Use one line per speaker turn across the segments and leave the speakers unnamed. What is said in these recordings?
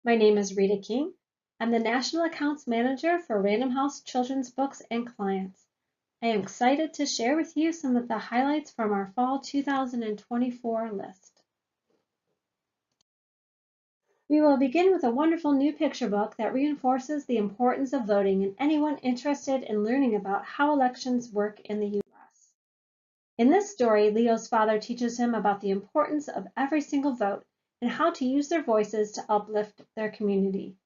My name is Rita King. I'm the National Accounts Manager for Random House Children's Books and Clients. I am excited to share with you some of the highlights from our Fall 2024 list. We will begin with a wonderful new picture book that reinforces the importance of voting and anyone interested in learning about how elections work in the U.S. In this story, Leo's father teaches him about the importance of every single vote and how to use their voices to uplift their community.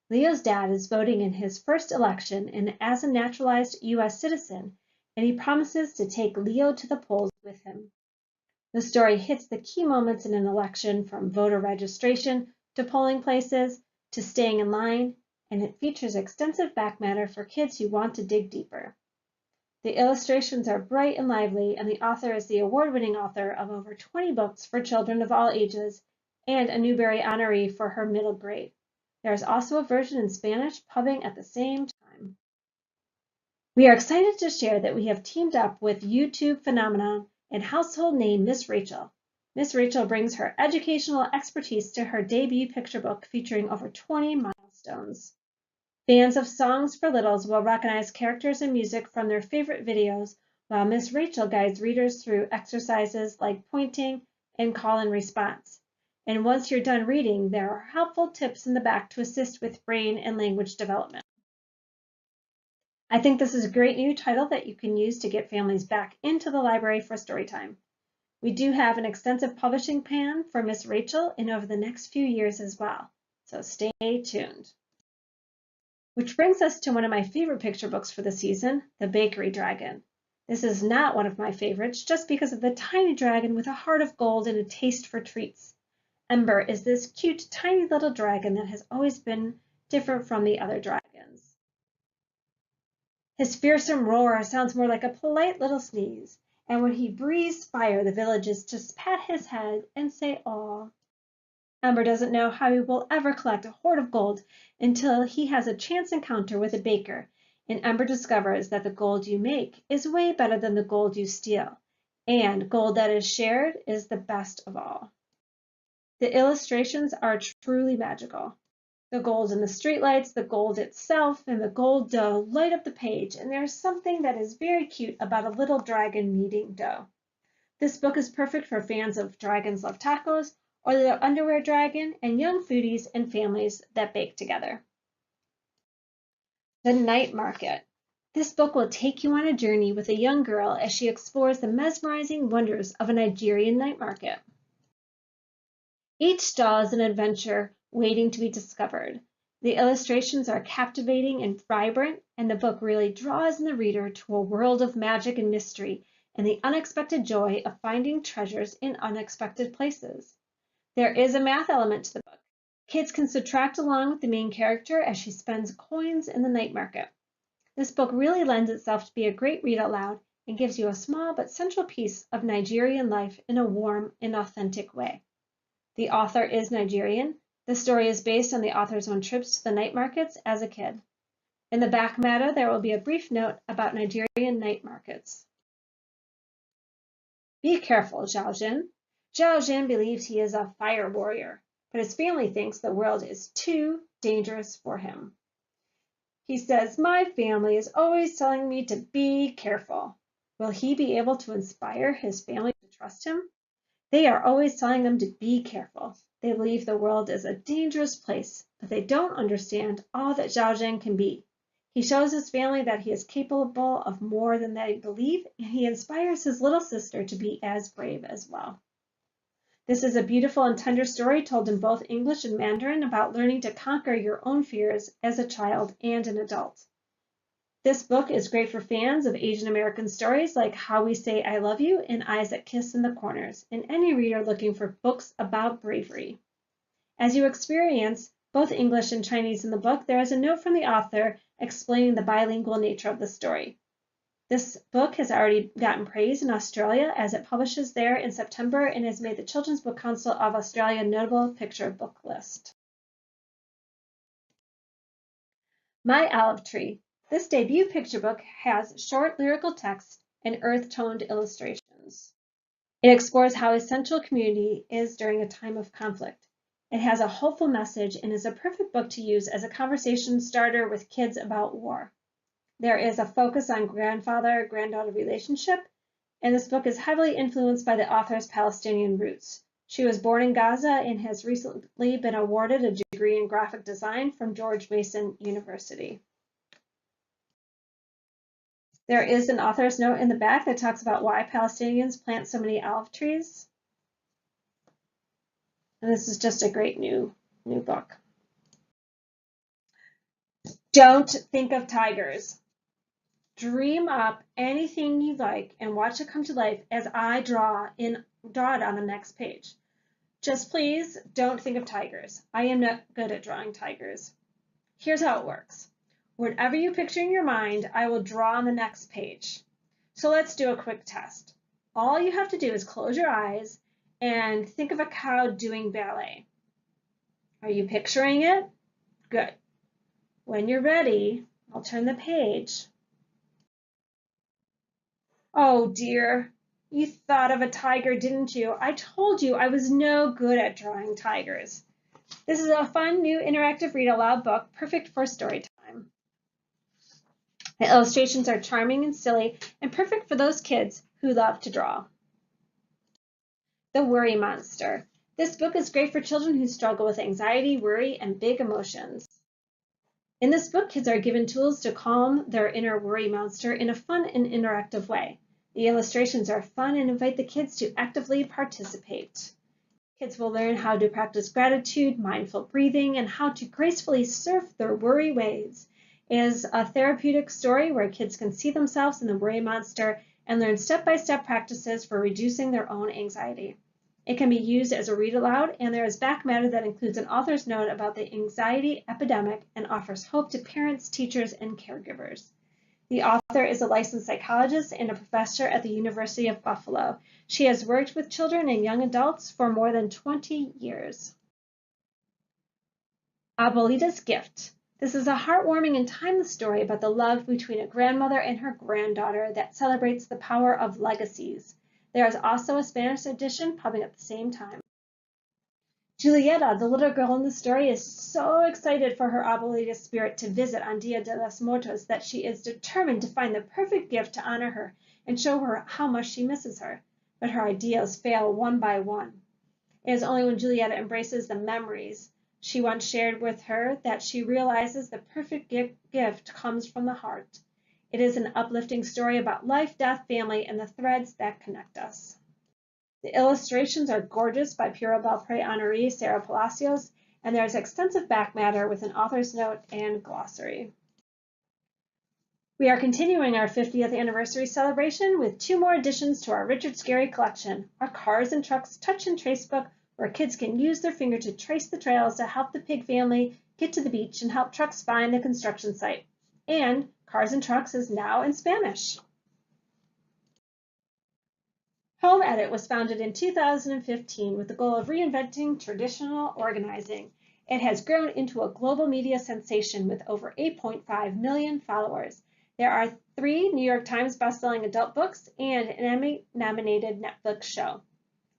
Leo's dad is voting in his first election and as a naturalized U.S. citizen, and he promises to take Leo to the polls with him. The story hits the key moments in an election, from voter registration to polling places to staying in line, and it features extensive back matter for kids who want to dig deeper. The illustrations are bright and lively, and the author is the award-winning author of over 20 books for children of all ages and a Newbery honoree for her middle grade. There is also a version in Spanish pubbing at the same time. We are excited to share that we have teamed up with YouTube phenomenon and household name Miss Rachel. Miss Rachel brings her educational expertise to her debut picture book featuring over 20 milestones. Fans of Songs for Littles will recognize characters and music from their favorite videos, while Miss Rachel guides readers through exercises like pointing and call and response. And once you're done reading, there are helpful tips in the back to assist with brain and language development. I think this is a great new title that you can use to get families back into the library for story time. We do have an extensive publishing plan for Miss Rachel and over the next few years as well, so stay tuned. Which brings us to one of my favorite picture books for the season, The Bakery Dragon. This is not one of my favorites just because of the tiny dragon with a heart of gold and a taste for treats. Ember is this cute, tiny little dragon that has always been different from the other dragons. His fearsome roar sounds more like a polite little sneeze, and when he breathes fire, the villagers just pat his head and say, "Aw." Ember doesn't know how he will ever collect a hoard of gold until he has a chance encounter with a baker, and Ember discovers that the gold you make is way better than the gold you steal, and gold that is shared is the best of all. The illustrations are truly magical. The gold in the streetlights, the gold itself, and the gold dough light up the page, and there's something that is very cute about a little dragon kneading dough. This book is perfect for fans of Dragons Love Tacos, or the Underwear Dragon, and young foodies and families that bake together. The Night Market. This book will take you on a journey with a young girl as she explores the mesmerizing wonders of a Nigerian night market. Each stall is an adventure waiting to be discovered. The illustrations are captivating and vibrant, and the book really draws in the reader to a world of magic and mystery and the unexpected joy of finding treasures in unexpected places. There is a math element to the book. Kids can subtract along with the main character as she spends coins in the night market. This book really lends itself to be a great read out loud and gives you a small but central piece of Nigerian life in a warm and authentic way. The author is Nigerian. The story is based on the author's own trips to the night markets as a kid. In the back matter, there will be a brief note about Nigerian night markets. Be careful, Zhao Jin. Zhao Jin believes he is a fire warrior, but his family thinks the world is too dangerous for him. He says, "My family is always telling me to be careful." Will he be able to inspire his family to trust him? They are always telling him to be careful. They believe the world is a dangerous place, but they don't understand all that Zhao Jin can be. He shows his family that he is capable of more than they believe, and he inspires his little sister to be as brave as well. This is a beautiful and tender story told in both English and Mandarin about learning to conquer your own fears as a child and an adult. This book is great for fans of Asian American stories like How We Say I Love You and Eyes That Kiss in the Corners, and any reader looking for books about bravery. As you experience both English and Chinese in the book, there is a note from the author explaining the bilingual nature of the story. This book has already gotten praise in Australia as it publishes there in September and has made the Children's Book Council of Australia notable picture book list. My Olive Tree. This debut picture book has short lyrical text and earth-toned illustrations. It explores how essential community is during a time of conflict. It has a hopeful message and is a perfect book to use as a conversation starter with kids about war. There is a focus on grandfather-granddaughter relationship, and this book is heavily influenced by the author's Palestinian roots. She was born in Gaza and has recently been awarded a degree in graphic design from George Mason University. There is an author's note in the back that talks about why Palestinians plant so many olive trees. And this is just a great new book. Don't think of tigers. Dream up anything you like and watch it come to life as I draw it on the next page. Just please don't think of tigers. I am not good at drawing tigers. Here's how it works. Whatever you picture in your mind, I will draw on the next page. So let's do a quick test. All you have to do is close your eyes and think of a cow doing ballet. Are you picturing it? Good. When you're ready, I'll turn the page. Oh dear, you thought of a tiger, didn't you? I told you I was no good at drawing tigers. This is a fun new interactive read aloud book, perfect for story time. The illustrations are charming and silly and perfect for those kids who love to draw. The Worry Monster. This book is great for children who struggle with anxiety, worry, and big emotions. In this book, kids are given tools to calm their inner worry monster in a fun and interactive way. The illustrations are fun and invite the kids to actively participate. Kids will learn how to practice gratitude, mindful breathing, and how to gracefully surf their worry waves. It is a therapeutic story where kids can see themselves in the worry monster and learn step-by-step practices for reducing their own anxiety. It can be used as a read aloud, and there is back matter that includes an author's note about the anxiety epidemic and offers hope to parents, teachers, and caregivers. The author is a licensed psychologist and a professor at the University of Buffalo. She has worked with children and young adults for more than 20 years. Abuelita's Gift. This is a heartwarming and timeless story about the love between a grandmother and her granddaughter that celebrates the power of legacies. There is also a Spanish edition popping at the same time. Julieta, the little girl in the story, is so excited for her abuelita spirit to visit on Dia de los Muertos that she is determined to find the perfect gift to honor her and show her how much she misses her. But her ideas fail one by one. It is only when Julieta embraces the memories she once shared with her that she realizes the perfect gift comes from the heart. It is an uplifting story about life, death, family, and the threads that connect us. The illustrations are gorgeous by Pura Belpre honoree Sarah Palacios, and there is extensive back matter with an author's note and glossary. We are continuing our 50th anniversary celebration with 2 more additions to our Richard Scarry collection, our Cars and Trucks Touch and Trace book, where kids can use their finger to trace the trails to help the pig family get to the beach and help trucks find the construction site. And Cars and Trucks is now in Spanish. Home Edit was founded in 2015 with the goal of reinventing traditional organizing. It has grown into a global media sensation with over 8.5 million followers. There are 3 New York Times bestselling adult books and an Emmy-nominated Netflix show.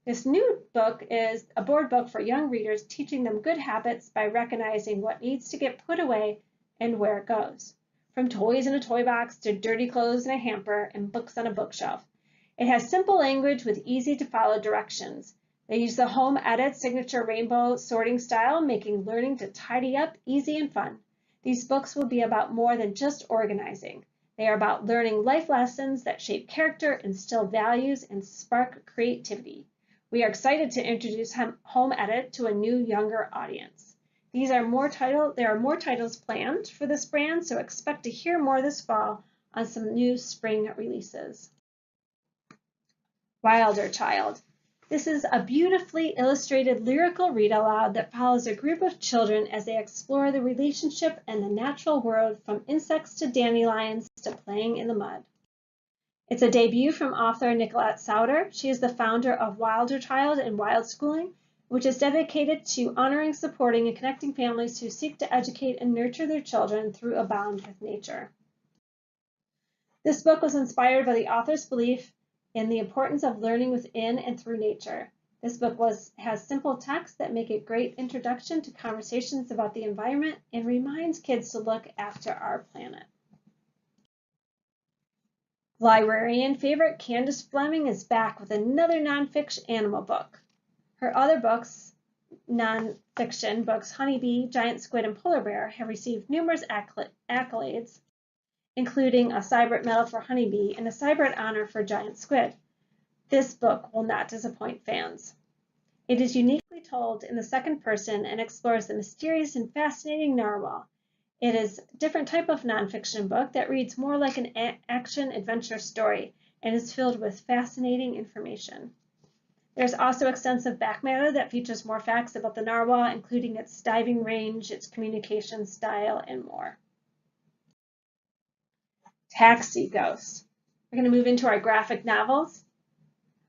This new book is a board book for young readers, teaching them good habits by recognizing what needs to get put away and where it goes, from toys in a toy box to dirty clothes in a hamper and books on a bookshelf. It has simple language with easy-to-follow directions. They use the Home Edit signature rainbow sorting style, making learning to tidy up easy and fun. These books will be about more than just organizing. They are about learning life lessons that shape character, instill values, and spark creativity. We are excited to introduce Home Edit to a new, younger audience. There are more titles planned for this brand, so expect to hear more this fall on some new spring releases. Wilder Child. This is a beautifully illustrated lyrical read aloud that follows a group of children as they explore the relationship and the natural world, from insects to dandelions to playing in the mud. It's a debut from author Nicolette Sauter. She is the founder of Wilder Child and Wild Schooling, which is dedicated to honoring, supporting, and connecting families who seek to educate and nurture their children through a bond with nature. This book was inspired by the author's belief in the importance of learning within and through nature. This book has simple texts that make a great introduction to conversations about the environment and reminds kids to look after our planet. Librarian favorite Candace Fleming is back with another nonfiction animal book. Her other books, nonfiction books, Honeybee, Giant Squid, and Polar Bear, have received numerous accolades, including a Sybert Medal for Honeybee and a Sybert Honor for Giant Squid. This book will not disappoint fans. It is uniquely told in the second person and explores the mysterious and fascinating narwhal. It is a different type of nonfiction book that reads more like an action-adventure story and is filled with fascinating information. There's also extensive back matter that features more facts about the narwhal, including its diving range, its communication style, and more. Taxi Ghost. We're going to move into our graphic novels.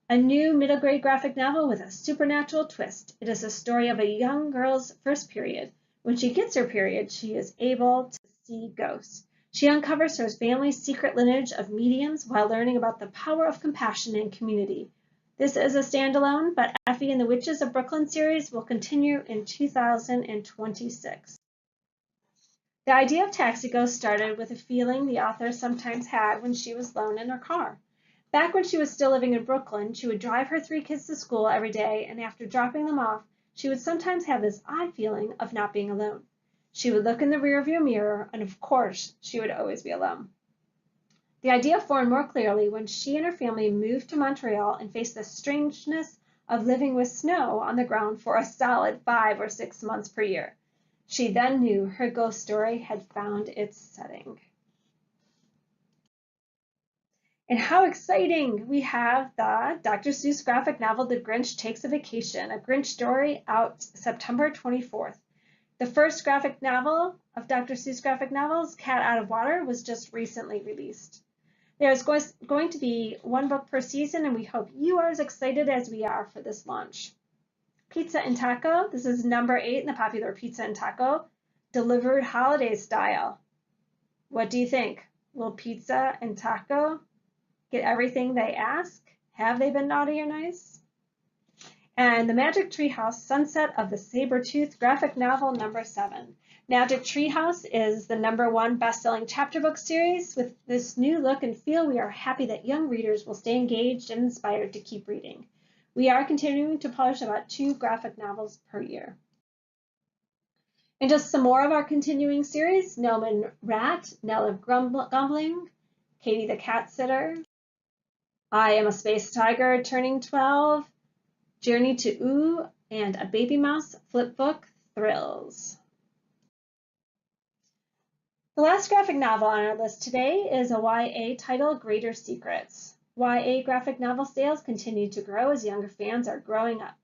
A new middle grade graphic novel with a supernatural twist. It is a story of a young girl's first period. When she gets her period, she is able to see ghosts. She uncovers her family's secret lineage of mediums while learning about the power of compassion and community. This is a standalone, but Effie and the Witches of Brooklyn series will continue in 2026. The idea of Taxi Ghost started with a feeling the author sometimes had when she was alone in her car. Back when she was still living in Brooklyn, she would drive her 3 kids to school every day, and after dropping them off, she would sometimes have this odd feeling of not being alone. She would look in the rearview mirror, and of course, she would always be alone. The idea formed more clearly when she and her family moved to Montreal and faced the strangeness of living with snow on the ground for a solid 5 or 6 months per year. She then knew her ghost story had found its setting. And how exciting! We have the Dr. Seuss graphic novel, The Grinch Takes a Vacation, a Grinch story out September 24th. The first graphic novel of Dr. Seuss graphic novels, Cat Out of Water, was just recently released. There's going to be 1 book per season, and we hope you are as excited as we are for this launch. Pizza and Taco, this is number 8 in the popular Pizza and Taco, delivered holiday style. What do you think? Will Pizza and Taco get everything they ask? Have they been naughty or nice? And the Magic Tree House Sunset of the Saber-Tooth graphic novel number 7. Magic Tree House is the number 1 best-selling chapter book series. With this new look and feel, we are happy that young readers will stay engaged and inspired to keep reading. We are continuing to publish about 2 graphic novels per year. And just some more of our continuing series: Gnome and Rat, Nell of Grumbling, Katie the Cat Sitter, I Am a Space Tiger Turning 12, Journey to Ooh, and A Baby Mouse Flipbook Thrills. The last graphic novel on our list today is a YA title, Greater Secrets. YA graphic novel sales continue to grow as younger fans are growing up.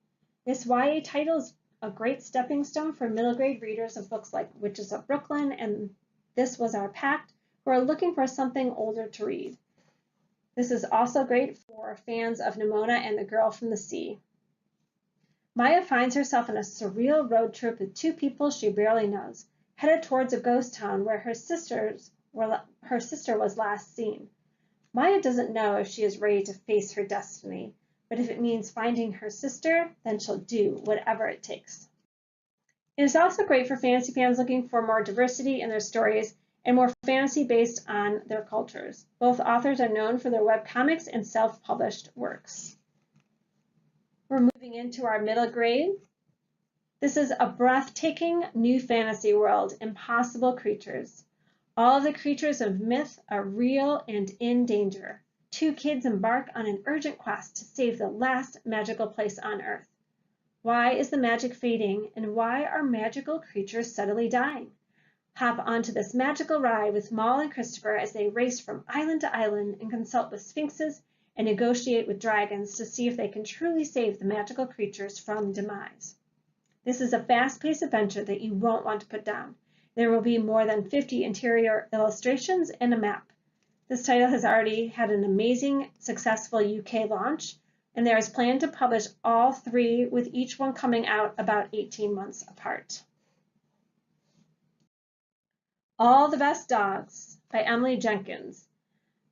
This YA title is a great stepping stone for middle grade readers of books like Witches of Brooklyn and This Was Our Pact, who are looking for something older to read. This is also great for fans of Nimona and the Girl from the Sea. Maya finds herself on a surreal road trip with 2 people she barely knows, headed towards a ghost town where her sister was last seen. Maya doesn't know if she is ready to face her destiny, but if it means finding her sister, then she'll do whatever it takes. It is also great for fantasy fans looking for more diversity in their stories and more fantasy based on their cultures. Both authors are known for their webcomics and self-published works. We're moving into our middle grade. This is a breathtaking new fantasy world, Impossible Creatures. All of the creatures of myth are real and in danger. 2 kids embark on an urgent quest to save the last magical place on Earth. Why is the magic fading, and why are magical creatures suddenly dying? Hop onto this magical ride with Maul and Christopher as they race from island to island and consult with sphinxes and negotiate with dragons to see if they can truly save the magical creatures from demise. This is a fast-paced adventure that you won't want to put down. There will be more than 50 interior illustrations and a map. This title has already had an amazing, successful UK launch, and there is planned to publish all 3, with each one coming out about 18 months apart. All the Best Dogs by Emily Jenkins.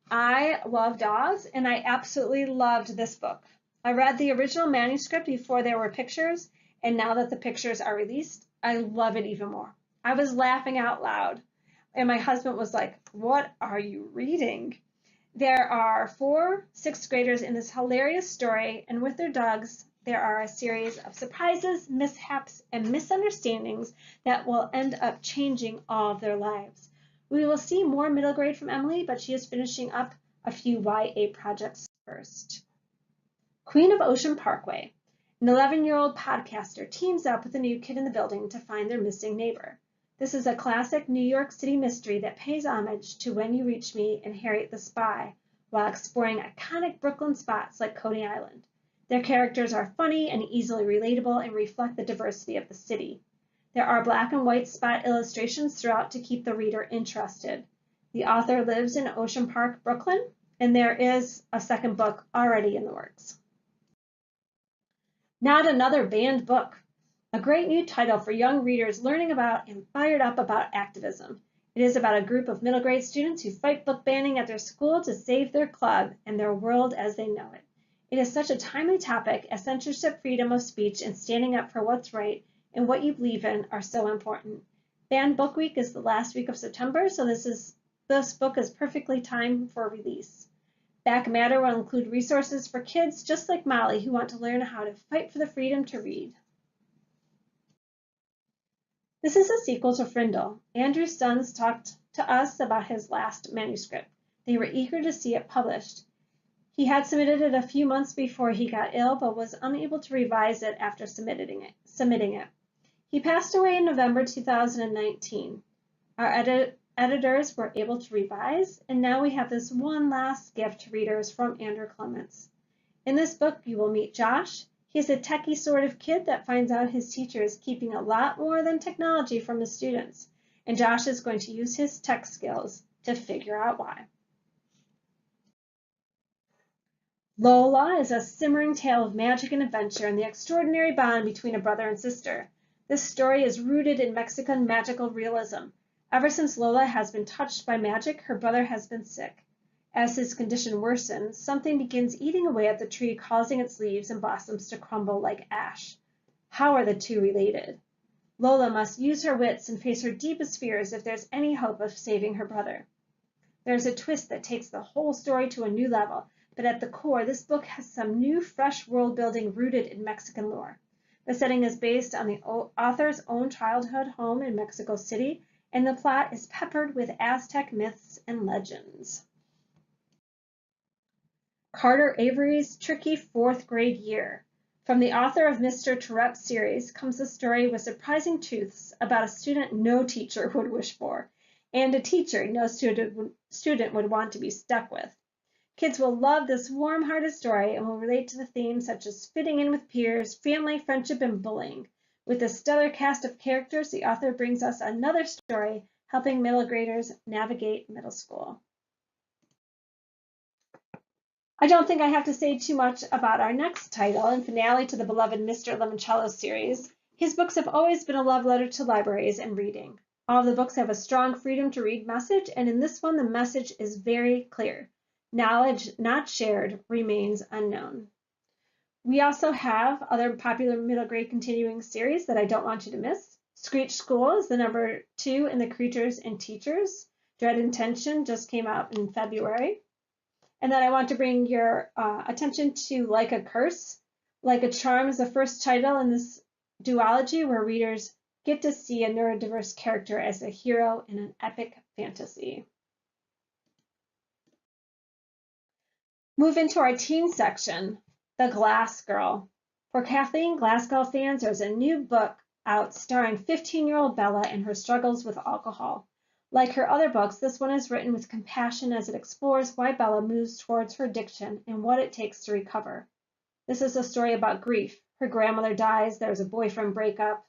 I love dogs, and I absolutely loved this book. I read the original manuscript before there were pictures, and now that the pictures are released, I love it even more. I was laughing out loud, and my husband was like, "What are you reading?" There are 4 sixth graders in this hilarious story, and with their dogs, there are a series of surprises, mishaps, and misunderstandings that will end up changing all of their lives. We will see more middle grade from Emily, but she is finishing up a few YA projects first. Queen of Ocean Parkway. An 11-year-old podcaster teams up with a new kid in the building to find their missing neighbor. This is a classic New York City mystery that pays homage to When You Reach Me and Harriet the Spy, while exploring iconic Brooklyn spots like Coney Island. Their characters are funny and easily relatable and reflect the diversity of the city. There are black and white spot illustrations throughout to keep the reader interested. The author lives in Ocean Park, Brooklyn, and there is a second book already in the works. Not Another Banned Book. A great new title for young readers learning about and fired up about activism. It is about a group of middle grade students who fight book banning at their school to save their club and their world as they know it. It is such a timely topic as censorship, freedom of speech, and standing up for what's right and what you believe in are so important. Banned Book Week is the last week of September, so this book is perfectly timed for release. Back Matter will include resources for kids just like Molly who want to learn how to fight for the freedom to read. This is a sequel to Frindle. Andrew's sons talked to us about his last manuscript. They were eager to see it published. He had submitted it a few months before he got ill, but was unable to revise it after submitting it. He passed away in November 2019. Our editors were able to revise, and now we have this one last gift to readers from Andrew Clements. In this book, you will meet Josh. He's a techie sort of kid that finds out his teacher is keeping a lot more than technology from his students, and Josh is going to use his tech skills to figure out why. Lola is a simmering tale of magic and adventure and the extraordinary bond between a brother and sister. This story is rooted in Mexican magical realism. Ever since Lola has been touched by magic, her brother has been sick. As his condition worsens, something begins eating away at the tree, causing its leaves and blossoms to crumble like ash. How are the two related? Lola must use her wits and face her deepest fears if there's any hope of saving her brother. There's a twist that takes the whole story to a new level, but at the core, this book has some new, fresh world building rooted in Mexican lore. The setting is based on the author's own childhood home in Mexico City, and the plot is peppered with Aztec myths and legends. Carter Avery's Tricky Fourth Grade Year. From the author of Mr. Tourette series comes a story with surprising truths about a student no teacher would wish for, and a teacher no student would want to be stuck with. Kids will love this warm-hearted story and will relate to the themes such as fitting in with peers, family, friendship, and bullying. With a stellar cast of characters, the author brings us another story helping middle graders navigate middle school. I don't think I have to say too much about our next title and finale to the beloved Mr. Limoncello series. His books have always been a love letter to libraries and reading. All of the books have a strong freedom to read message, and in this one, the message is very clear. Knowledge not shared remains unknown. We also have other popular middle grade continuing series that I don't want you to miss. Screech School is the number 2 in the Creatures and Teachers. Dread Intention just came out in February. And then I want to bring your attention to Like a Curse. Like a Charm is the first title in this duology where readers get to see a neurodiverse character as a hero in an epic fantasy. Move into our teen section, The Glass Girl. For Kathleen Glasgow fans, there's a new book out starring 15-year-old Bella and her struggles with alcohol. Like her other books, this one is written with compassion as it explores why Bella moves towards her addiction and what it takes to recover. This is a story about grief. Her grandmother dies, there's a boyfriend breakup.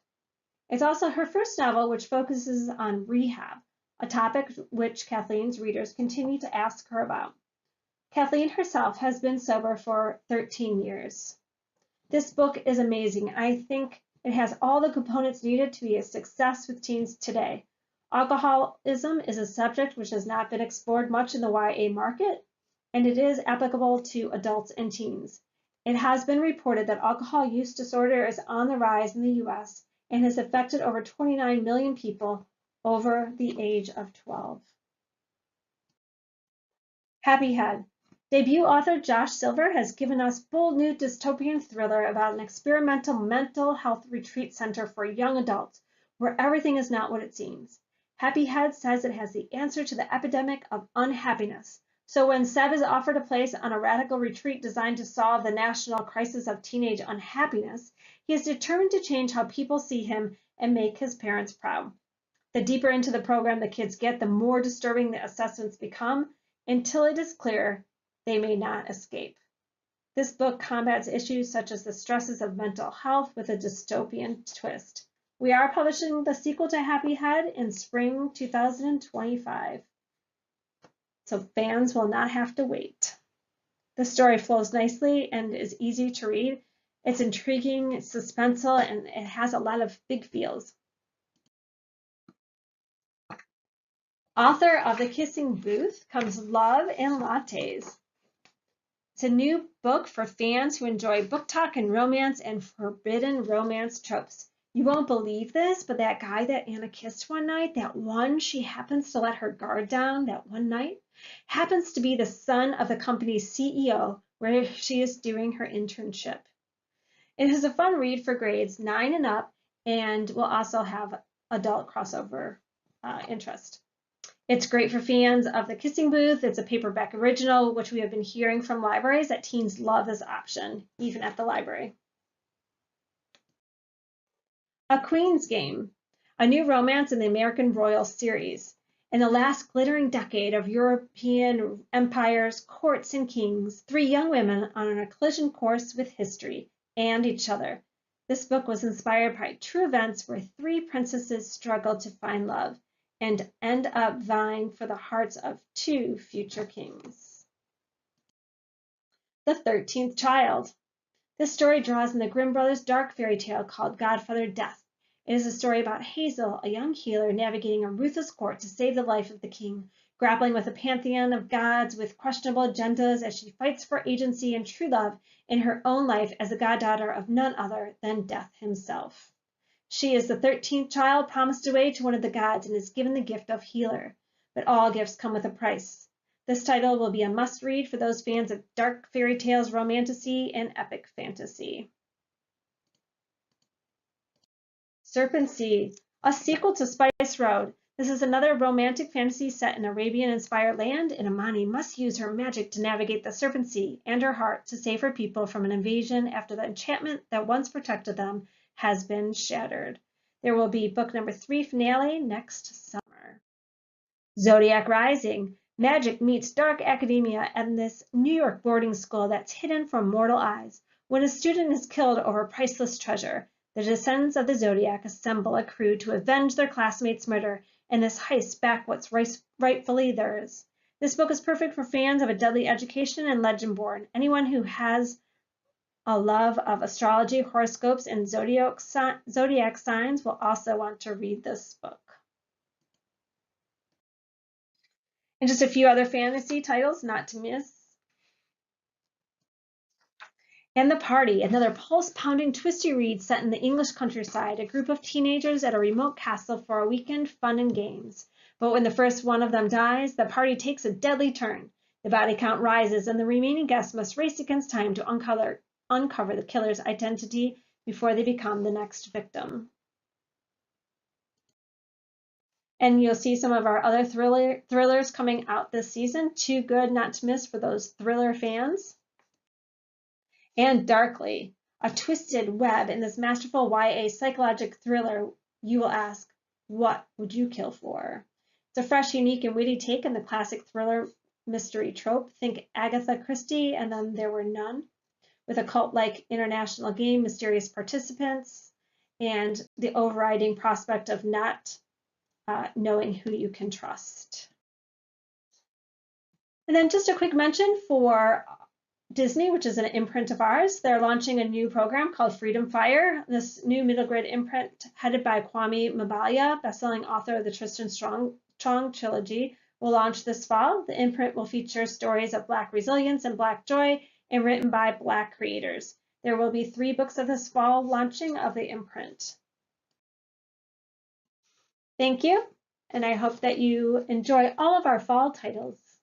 It's also her first novel, which focuses on rehab, a topic which Kathleen's readers continue to ask her about. Kathleen herself has been sober for 13 years. This book is amazing. I think it has all the components needed to be a success with teens today. Alcoholism is a subject which has not been explored much in the YA market, and it is applicable to adults and teens. It has been reported that alcohol use disorder is on the rise in the U.S. and has affected over 29 million people over the age of 12. Happy Head. Debut author Josh Silver has given us bold new dystopian thriller about an experimental mental health retreat center for young adults where everything is not what it seems. Happy Head says it has the answer to the epidemic of unhappiness. So when Seb is offered a place on a radical retreat designed to solve the national crisis of teenage unhappiness, he is determined to change how people see him and make his parents proud. The deeper into the program the kids get, the more disturbing the assessments become, until it is clear they may not escape. This book combats issues such as the stresses of mental health with a dystopian twist. We are publishing the sequel to Happy Head in spring 2025, so fans will not have to wait. The story flows nicely and is easy to read. It's intriguing, it's suspenseful, and it has a lot of big feels. Author of The Kissing Booth comes Love and Lattes. It's a new book for fans who enjoy book talk and romance and forbidden romance tropes. You won't believe this, but that guy that Anna kissed one night, that one she happens to let her guard down that one night, happens to be the son of the company's CEO where she is doing her internship. It is a fun read for grades 9 and up and will also have adult crossover interest. It's great for fans of The Kissing Booth. It's a paperback original, which we have been hearing from libraries that teens love this option, even at the library. A Queen's Game, a new romance in the American royal series. In the last glittering decade of European empires, courts, and kings, 3 young women are on a collision course with history and each other. This book was inspired by true events where 3 princesses struggle to find love and end up vying for the hearts of 2 future kings. The 13th Child. This story draws on the Grimm brothers' dark fairy tale called Godfather Death. It is a story about Hazel, a young healer navigating a ruthless court to save the life of the king, grappling with a pantheon of gods with questionable agendas as she fights for agency and true love in her own life as the goddaughter of none other than Death himself. She is the 13th child promised away to one of the gods and is given the gift of healer. But all gifts come with a price. This title will be a must-read for those fans of dark fairy tales, romantasy, and epic fantasy. Serpent Sea, a sequel to Spice Road. This is another romantic fantasy set in Arabian-inspired land, and Imani must use her magic to navigate the Serpent Sea and her heart to save her people from an invasion after the enchantment that once protected them has been shattered. There will be book number 3 finale next summer. Zodiac Rising. Magic meets dark academia at this New York boarding school that's hidden from mortal eyes. When a student is killed over priceless treasure, the descendants of the Zodiac assemble a crew to avenge their classmates' murder and this heist back what's rightfully theirs. This book is perfect for fans of a deadly education and Legendborn. Anyone who has a love of astrology, horoscopes, and zodiac signs will also want to read this book. And just a few other fantasy titles not to miss. And The Party, another pulse-pounding twisty read set in the English countryside, a group of teenagers at a remote castle for a weekend fun and games. But when the first one of them dies, the party takes a deadly turn. The body count rises, and the remaining guests must race against time to uncover the killer's identity before they become the next victim. And you'll see some of our other thrillers coming out this season. Too Good Not to Miss for those thriller fans. And Darkly, a twisted web in this masterful YA psychological thriller. You will ask, what would you kill for? It's a fresh, unique, and witty take on the classic thriller mystery trope. Think Agatha Christie and Then There Were None, with a cult-like international game, mysterious participants, and the overriding prospect of not knowing who you can trust. And then just a quick mention for Disney, which is an imprint of ours. They're launching a new program called Freedom Fire. This new middle grade imprint, headed by Kwame Mabalia, bestselling author of the Tristan Strong trilogy, will launch this fall. The imprint will feature stories of Black resilience and Black joy and written by Black creators. There will be 3 books of this fall launching of the imprint. Thank you, and I hope that you enjoy all of our fall titles.